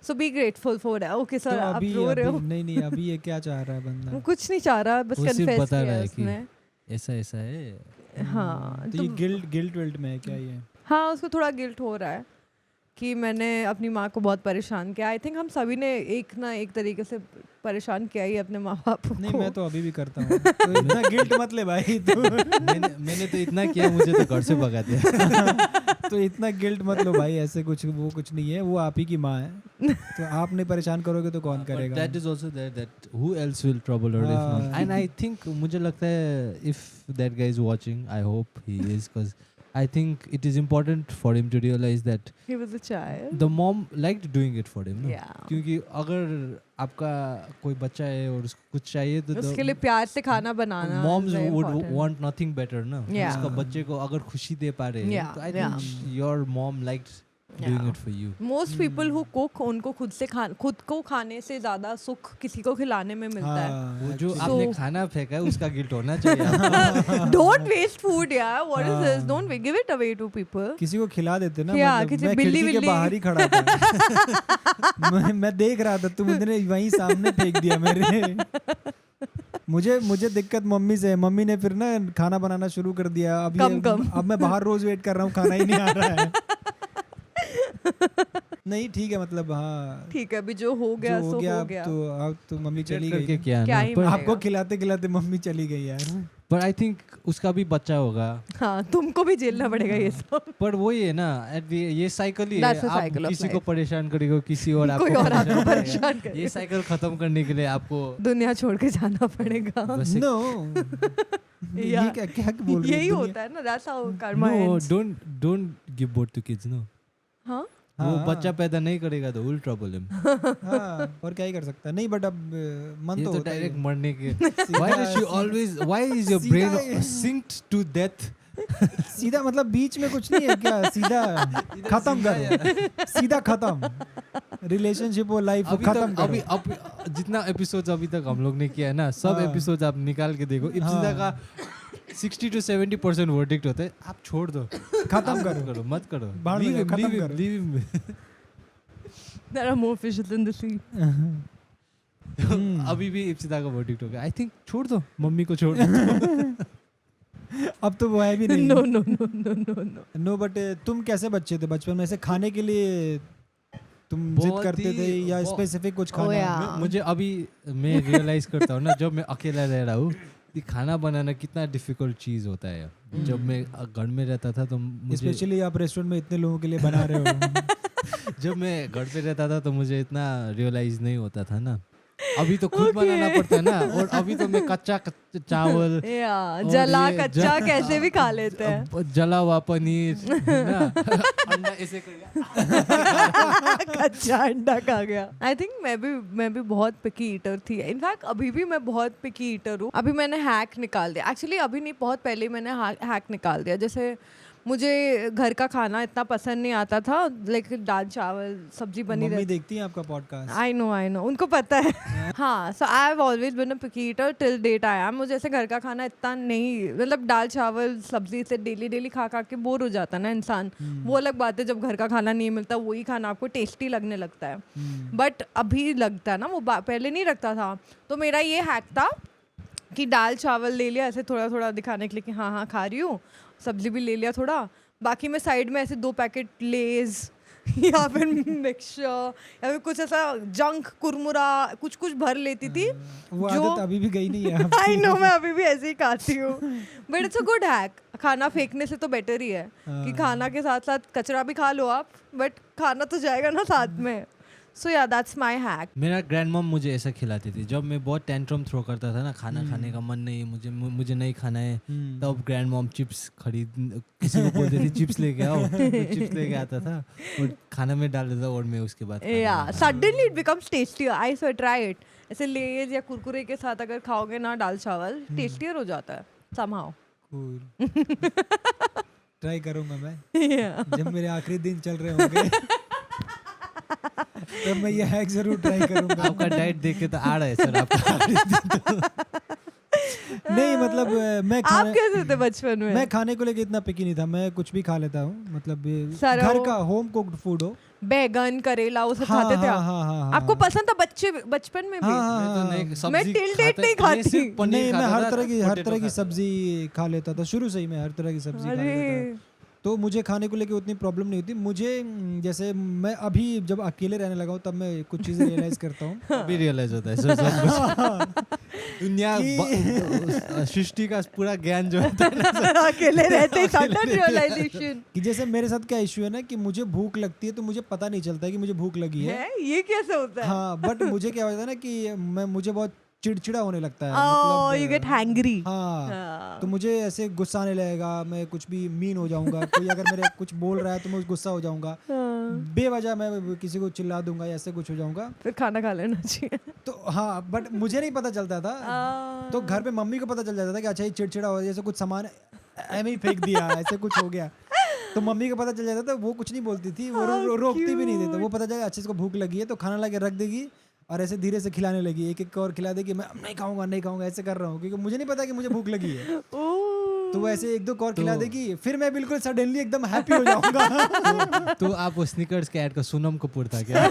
So be grateful for that. Okay, sir, तो आप अभी रो रहे हो. नहीं अभी ये क्या चाह रहा है बंदा? वो कुछ नहीं चाह रहा, बस वो सिर्फ कन्फेस बता रहा किया है कि उसने. ऐसा है। हाँ, तो ये गिल्ट विल्ट में है क्या ये? हाँ, उसको थोड़ा गिल्ट हो रहा है कि मैंने अपनी माँ को बहुत परेशान किया. आई थिंक हम सभी ने एक ना एक तरीके से परेशान किया ही अपने माँ बाप को. नहीं, मैं तो अभी भी करता हूँ। तो इतना गिल्ट मत ले भाई तू। मैंने तो इतना किया, मुझे तो घर से भगा दिया। तो इतना गिल्ट मत लो भाई, ऐसे कुछ वो कुछ नहीं है, वो आप ही की माँ है। तो आप नहीं परेशान करोगे तो कौन करेगा? That is also that who else will trouble her if not. And I think मुझे लगता है if that guy is watching, I hope he is, because I think it is important for him to realize that He was a child. the mom liked doing it for him. Yeah. क्योंकि अगर आपका कोई बच्चा है और उसको कुछ चाहिए तो उसके लिए प्यार से खाना बनाना moms is very would important. want nothing better ना. Yeah. उसका बच्चे को अगर खुशी दे पा रहे हैं Yeah, तो I yeah. think your mom liked doing Yeah. it for you. Most people who cook उनको खुद को खाने से ज्यादा सुख किसी को खिलाने में मिलता है. हाँ, वो जो actually. आपने खाना फेंका है उसका गिल्ट होना चाहिए आपको. Don't waste food, yeah. What is this? Don't give it away to people. किसी को खिला देते ना, क्या, मतलब किसी मैं बिल्ली खिड़की के विल्ली- बाहर ही खड़ा था मैं देख रहा था, तुमने वहीं सामने फेंक दिया मेरे. मुझे दिक्कत मम्मी से है. मम्मी ने फिर ना खाना बनाना शुरू कर दिया. अब मैं बाहर रोज वेट कर रहा हूँ, खाना ही नहीं आ रहा है. नहीं ठीक है, मतलब हाँ ठीक है, अभी जो हो गया जो सो गया. हो गया. तो अब तो मम्मी चली करके गई. क्या क्या ना. ही पर मिलेगा. आपको खिलाते खिलाते मम्मी चली गई यार. पर आई थिंक उसका भी बच्चा होगा. हाँ, तुमको भी झेलना पड़ेगा ये सब. पर वो ये ना ये साइकिल ही है. That's a आप cycle of किसी को life. परेशान करेगा, किसी और आपको कोई और आपको करेगा. परेशान करेगा. ये साइकिल खत्म करने के लिए आपको दुनिया छोड़ के जाना पड़ेगा. बस एक- नो ये Yeah. क्या बोल रही यही है होता है ना. That's how karma No, ends. don't give birth to kids, no. हाँ. वो हाँ. बच्चा पैदा नहीं करेगा तो will trouble him. हाँ, और क्या ही कर सकता है. नहीं बट अब मन ये तो तो होता ही डायरेक्ट है. मरने के. सीधा- Why does you always? Why is your सीधा brain है. synced to death? सीधा मतलब बीच में कुछ नहीं है क्या? सीधा खत्म करो, सीधा खत्म. रिलेशनशिप और लाइफ अभी खत्म तक अभी करो. अब जितना एपिसोड्स अभी तक हम लोग ने किया है ना, सब हाँ. एपिसोड्स आप निकाल के देखो. इब्सिदा हाँ. का 60 to 70% वर्डिक्ट होता है. आप छोड़ दो, खत्म आप करो. मत करो. बाहर में Leave him, खत्म leave him, करो. leave him. There are more fishes in the sea. अभी भी इब्सिदा का वर्डिक्ट हो गया. आई थिंक छोड़ दो, मम्मी को छोड़ दो. अब तो वो है भी नहीं. No, no, no, no, no, no. No but तुम कैसे बच्चे थे बचपन में? ऐसे खाने के लिए तुम जिद बहुत करते ही- थे या बहुत- स्पेसिफिक कुछ Oh, खाना? yeah. मुझे अभी मैं रियलाइज करता हूँ ना, जब मैं अकेला रह रहा हूँ कि खाना बनाना कितना डिफिकल्ट चीज़ होता है. जब मैं घर में रहता था तो मुझे स्पेशली आप रेस्टोरेंट में इतने लोगों के लिए बना रहे हो. जब मैं घर पे रहता था तो मुझे इतना रियलाइज नहीं होता था ना. अभी तो खुद बनाना पड़ता है ना. और अभी तो मैं कच्चा चावल Yeah, और जला ये कच्चा कैसे भी खा लेते हैं. जला हुआ पनीर ना, अंडा ऐसे कच्चा अंडा खा गया. आई थिंक मैं भी बहुत पिकी ईटर थी. इनफैक्ट अभी भी मैं बहुत पिकी ईटर हूँ. अभी मैंने हैक निकाल दिया. एक्चुअली अभी नहीं, बहुत पहले मैंने हैक निकाल दिया. जैसे मुझे घर का खाना इतना पसंद नहीं आता था. लाइक दाल चावल सब्जी बनी मम्मी रहती. देखती हैं आपका पॉडकास्ट? आई नो उनको पता है. हाँ, so I have always been a picky eater till date I am. मुझे ऐसे घर का खाना इतना नहीं, मतलब दाल चावल सब्जी से डेली खा के बोर हो जाता ना इंसान. वो अलग बात है जब घर का खाना नहीं मिलता, वही खाना आपको टेस्टी लगने लगता है. बट अभी लगता है ना, वो पहले नहीं लगता था. तो मेरा ये हैक था कि दाल चावल ले लिया ऐसे थोड़ा थोड़ा दिखाने के लिए कि हाँ खा रही हूँ. सब्जी भी ले लिया थोड़ा. बाकी मैं साइड में ऐसे 2 पैकेट लेज या फिर मिक्सचर या फिर कुछ ऐसा जंक कुरमुरा कुछ भर लेती थी. वो जो- आदत अभी भी गई नहीं है. आई नो, मैं अभी भी ऐसे ही खाती हूँ. But it's a good hack. खाना फेंकने से तो बेटर ही है कि खाना के साथ साथ कचरा भी खा लो आप, बट खाना तो जाएगा ना साथ में. सो या दैट्स माय हैक. मेरा ग्रैंड मॉम मुझे ऐसा खिलाती थी. जब मैं बहुत टेंट्रम थ्रो करता था ना, खाना खाने का मन नहीं है, मुझे नहीं खाना है, तब ग्रैंड मॉम चिप्स खरीद, किसी को बोलती थी चिप्स लेके आओ, चिप्स लेके आता था और खाना में डाल देता और मैं उसके बाद या suddenly it becomes tastier. I so try it. ऐसे लेज या कुरकुरे के साथ अगर खाओगे ना दाल चावल, टेस्टियर हो जाता है समहाउ. ट्राई करूंगा मैं. जब मेरे आखिरी दिन चल रहे होंगे तब मैं ये हैक जरूर ट्राई करूंगा. आपका डाइट देख के तो आ रहा है सर आपका. नहीं मतलब आप कैसे थे बचपन में? मैं खाने को लेके इतना पिकी नहीं था. मैं कुछ भी खा लेता हूँ, मतलब सारा घर वो- का होम कुक्ड फूड हो. बैगन करेला वो सब हाँ, खाते थे हाँ, आप? हाँ, हाँ, आपको हाँ. पसंद था बचपन में भी? हाँ, मैं तो हाँ, नहीं, हाँ. सब्जी मैं till date खाता- नहीं खाती. मैं सिर्फ पनीर नहीं, मैं खाता हर था, तरह की potato खाता सब्जी खा लेता था. शुरू से ही मैं हर तरह की सब्जी खा लेता अरे था. तो मुझे खाने को लेके उतनी प्रॉब्लम नहीं होती. मुझे जैसे मैं अभी जब अकेले रहने लगा हूँ तब मैं कुछ चीज़ें रियलाइज करता हूँ. था. अभी रियलाइज होता है सर सब कुछ. दुनिया सृष्टि का पूरा ज्ञान जो होता है ना अकेले रहते सडन रियलाइजेशन कि जैसे मेरे साथ क्या इश्यू है ना कि मुझे भूख लगती है तो मुझे पता नहीं चलता है कि मुझे भूख लगी है। है ये कैसे होता है? हाँ, बट मुझे क्या होता है ना कि मुझे बहुत चिड़चिड़ा होने लगता है। Oh, you get hangry. हाँ, तो मुझे ऐसे गुस्सा आने लगेगा, मैं कुछ भी मीन हो जाऊंगा, कोई अगर मेरे कुछ बोल रहा है तो मैं गुस्सा हो जाऊंगा, बेवजह मैं किसी को चिल्ला दूंगा, ऐसे कुछ हो जाऊंगा। फिर खाना खा लेना चाहिए। तो हाँ, बट मुझे नहीं पता चलता था। तो घर पे मम्मी को पता चल जाता था कि अच्छा ये चिड़चिड़ा हो, जैसे कुछ सामान ऐसे ही फेंक दिया, ऐसे कुछ हो गया, तो मम्मी को पता चल जाता था। वो कुछ नहीं बोलती थी, वो रोकती भी नहीं थी। तो वो पता चला अच्छा इसको भूख लगी है, तो खाना ला के रख देगी और ऐसे धीरे से खिलाने लगी, एक एक और खिला देगी। मैं नहीं खाऊंगा ऐसे कर रहा हूँ क्योंकि मुझे नहीं पता कि मुझे भूख लगी है। तो वो ऐसे एक दो और खिला देगी, फिर मैं बिल्कुल सडनली एकदम हैप्पी हो जाऊंगा। तो आप वो स्निकर्स के ऐड का सोनम कपूर था क्या?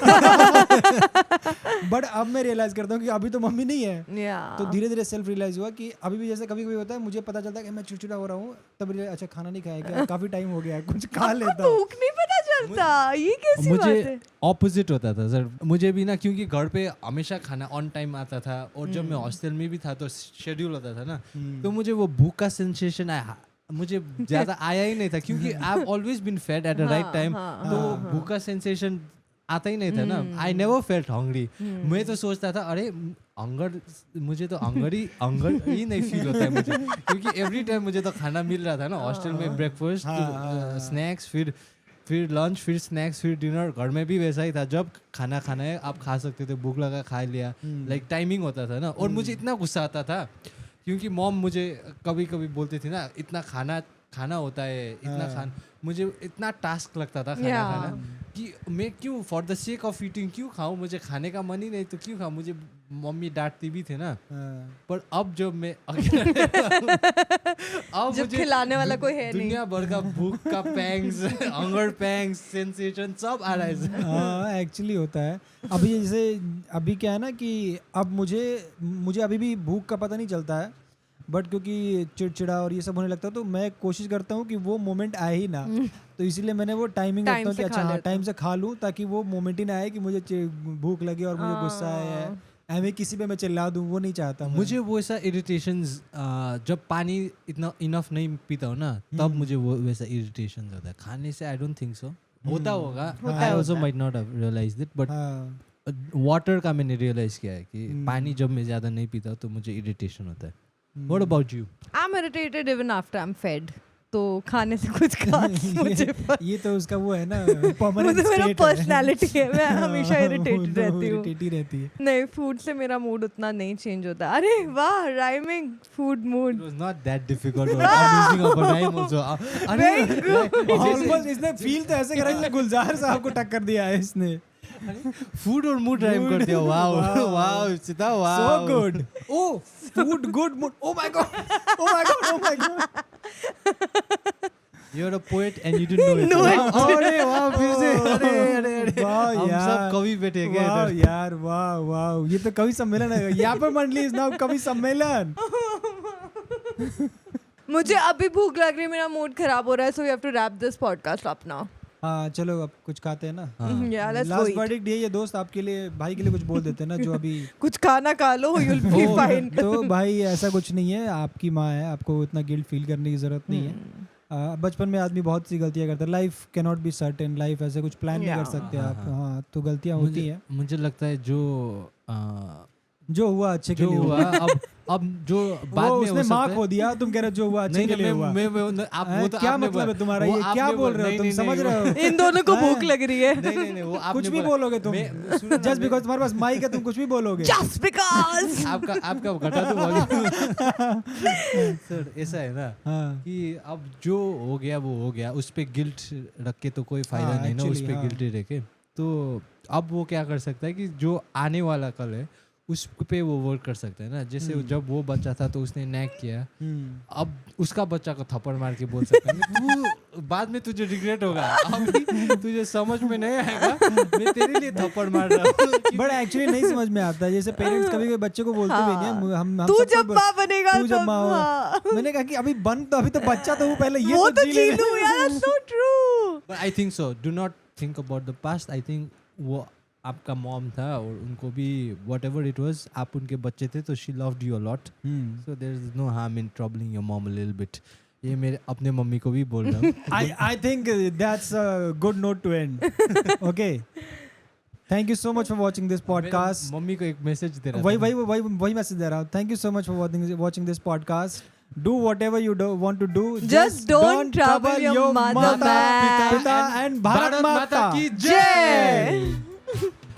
बट अब मैं रियलाइज करता हूँ कि अभी तो मम्मी नहीं है। Yeah. तो धीरे धीरे सेल्फ रियलाइज हुआ कि अभी भी जैसे कभी कभी होता है, मुझे पता चलता है कि मैं चिड़चिड़ा हो रहा हूँ, तब अच्छा खाना नहीं खाएगा, काफी टाइम हो गया है, कुछ खा लेता हूँ। भूख नहीं पता चलता, ये कैसी बात है? मुझे ऑपोजिट होता था सर, मुझे भी ना, क्योंकि घर पे हमेशा खाना ऑन टाइम आता था और जब मैं हॉस्टल में भी था तो शेड्यूल होता था ना, तो मुझे वो भूख का सेंसेशन मुझे ज्यादा आया ही नहीं था क्योंकि I have always been fed at the right time. तो भूख का सेंसेशन आता ही नहीं था ना। I never felt hungry. मैं तो सोचता था अरे हंगर, मुझे तो हंगर ही नहीं फील होता है मुझे, क्योंकि एवरी टाइम मुझे तो खाना मिल रहा था ना हॉस्टल में, ब्रेकफास्ट, स्नैक्स, फिर लंच, फिर स्नैक्स, फिर डिनर। घर में भी वैसा ही था, जब खाना खाना है आप खा सकते थे, भूख लगा खा लिया, लाइक टाइमिंग होता था ना। और मुझे इतना गुस्सा आता था क्योंकि मॉम मुझे कभी कभी बोलती थी ना, इतना खाना होता है, इतना खाना, मुझे इतना टास्क लगता था खाना खाना कि मैं क्यों for the sake of eating क्यों खाऊं, मुझे खाने का मन ही नहीं तो क्यों खाऊं। मुझे मम्मी डांटती भी थे ना। पर अब जब मैं अब जब मुझे खिलाने वाला कोई है नहीं, दुनिया भर का भूख का पैंग्स, हंगर पैंग्स, सेंसेशन सब आ रहा है। हाँ, एक्चुअली होता है। अभी जैसे अभी क्या है ना कि अब मुझे अभी भी भूख का पता नहीं चलता है, बट क्योंकि चिड़चिड़ा और ये सब होने लगता है तो मैं कोशिश करता हूँ कि वो मोमेंट आए ही ना। तो इसीलिए मैंने वो टाइमिंग रखता हूँ कि अच्छा हाँ टाइम से खा लूँ, ताकि वो मोमेंट ही ना आए कि मुझे भूख लगी और मुझे गुस्सा आया है, ऐਵੇਂ किसी पे मैं चिल्ला दूँ, वो नहीं चाहता मैं। मुझे वो ऐसा इरिटेशंस जब पानी इतना इनफ नहीं पीता हूँ ना, तब मुझे वो वैसा इरिटेशन होता है। खाने से आई डोंट थिंक सो होता होगा, I also might not have realized it, but water का मैंने रियलाइज किया है कि पानी जब मैं ज़्यादा नहीं पीता तो मुझे इरिटेशन होता है। What about you? I'm irritated even after I'm fed. तो खाने से कुछ खास मुझे ये तो उसका वो है ना, परमानेंट स्टेट है, मेरा पर्सनालिटी है, मैं हमेशा इरिटेटेड रहती हूँ। नहीं, फूड से मेरा मूड उतना नहीं चेंज होता। अरे वाह, rhyming, food mood. It was not that difficult. I'm using up a rhyme also. Almost इसने फील तो ऐसे करा जैसे गुलजार साहब को टक्कर दिया है इसने। फूड और मूड राइम कर दिया। Wow wow Sita, wow, so good. Oh, food good mood, oh my God, oh my God, oh my God. You're a poet and you didn't know it. अरे वाह, फिर से अरे वाह हम यार, सब कवि बैठे गए वाह इधर। यार, वाह वाह, ये तो कवि सम्मेलन है। यहाँ पर मंडली इज नाउ कवि सम्मेलन। मुझे अभी भूख लग रही है, मेरा मूड खराब हो रहा है, so we have to wrap this podcast up now. हाँ चलो अब कुछ खाते हैं ना। Yeah, let's go last eat. Verdict ये दोस्त आपके लिए, भाई के लिए कुछ बोल देते हैं ना, जो अभी कुछ खाना खा लो, you'll be fine. तो भाई ऐसा कुछ नहीं है, आपकी माँ है, आपको इतना गिल्ट फील करने की जरूरत नहीं है। बचपन में आदमी बहुत सी गलतियां करता है, life can not be certain, life ऐसे कुछ प्लान नहीं कर सकते आप। हाँ, तो गलतियां होती हैं। मुझे लगता है जो हुआ अच्छे के जो लिए हुआ, अब जो बाद में उसने माँ खो दिया, तुम कह रहे हो जो हुआ अच्छे के लिए हुआ। आप वो तो क्या आपने मतलब है बोला। तुम्हारा, वो ये क्या आपने बोल बोला। रहे हो तुम, नहीं, समझ नहीं, रहे हो? इन दोनों को भूख लग रही है। नहीं वो आपने कुछ भी बोला। बोलोगे तुम, सुनो ना, जस्ट बिकॉज तुम्हारे पास माइक है तुम कुछ भी बोलोगे। Just because. आपका घटा तो वॉल्यूम। सर ऐसा है ना कि अब जो हो गया वो हो गया, उस पे गिल्ट रख के तो कोई फायदा नहीं ना, उस पे गिल्टी रह के। तो अब वो क्या कर सकता है कि जो आने वाला कल है उस पे वो वर्क कर सकता है ना। जैसे जब वो बच्चा था तो उसने नैक किया, अब उसका बच्चा को थप्पड़ मार के बोल सकता है तू बाद में तुझे रिग्रेट होगा, अभी तुझे समझ में नहीं आएगा, मैं तेरे लिए थप्पड़ मार रहा हूँ। बट एक्चुअली नहीं समझ में आता, जैसे पेरेंट्स कभी कभी बच्चे को बोलते भी नहीं, हम तू सबको जब माँ बनेगा तू जब तब, माँ होगा। हाँ। मैंने कहा कि अभी तो बच्चा तो हूँ, पहले ये वो तो तो जी लूं यार, that's so true. But I think so. Do not think about the past. I think वो आपका मॉम था और उनको भी whatever it was, आप उनके बच्चे थे तो she loved you a lot. So there is no harm in troubling your mom a little bit. ये मेरे अपने मम्मी को भी बोल रहा हूँ. I think that's a good note to end. Okay. Thank you so much for watching this podcast. Mummy को एक मैसेज दे रहा था. वही मैसेज दे रहा हूँ. Thank you so much for watching this podcast. Do whatever you want to do. Just don't trouble your mother, man. पिता and Bharat Mata की जय.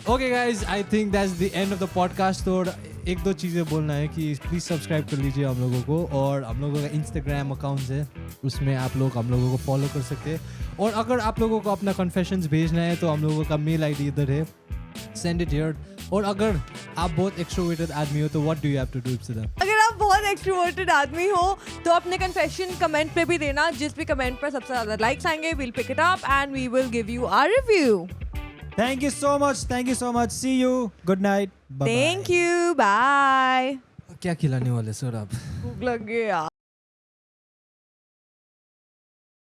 Okay guys, I think that's the end of the podcast. तो एक दो चीज़ें बोलना है कि प्लीज़ सब्सक्राइब कर लीजिए हम लोगों को, और हम लोगों का इंस्टाग्राम अकाउंट है, उसमें आप लोग हम लोगों को फॉलो कर सकते हैं. और अगर आप लोगों को अपना कन्फेशंस भेजना है तो हम लोगों का मेल आईडी इधर है, सेंड इट हियर. और अगर आप बहुत एक्सट्रोवर्टेड आदमी हो तो what do you have to do Ipsita? अगर आप बहुत एक्सट्रोवर्टेड आदमी हो तो अपने कन्फेशन कमेंट पे भी देना. जिस भी कमेंट पर सबसे ज्यादा लाइक्स आएंगे, we'll pick it up and we will give you our review. Thank you so much. See you. Good night. Bye. Thank you. Bye. क्या खिलाने वाले सर आप? भूख लग गई यार.